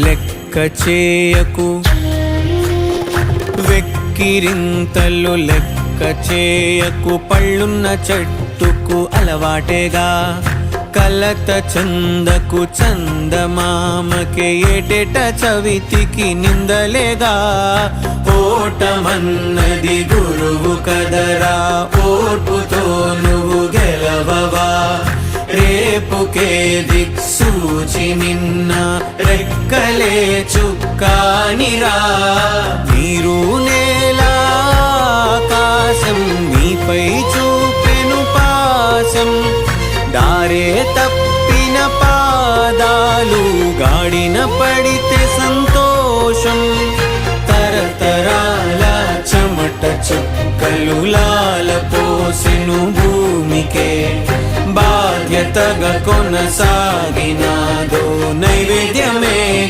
లెక్క చేయకు వెక్కిరింతలు లెక్క చేయకు పళ్ళున్న చెట్టుకు అలవాటేగా కలత చందకు చందమామకే ఏటేట చవితికి నిందలేగా ఓటమన్నది గురువు కదరా ఓర్పుతో నువ్వు గెలవవా రేపుకే దిక్సూచి నిన్న రెక్కలే చుక్కానిరా నీరు నేల ఆకాశం నీపై చూపెను పాశం దారే తప్పిన పాదాలు గాడిన పడితే సంతోషం తరతరాల చెమట చుక్కలు లాల పోసెను భూమికే బాధ్యతగా కొనసాగినాదో నైవేద్యమేగా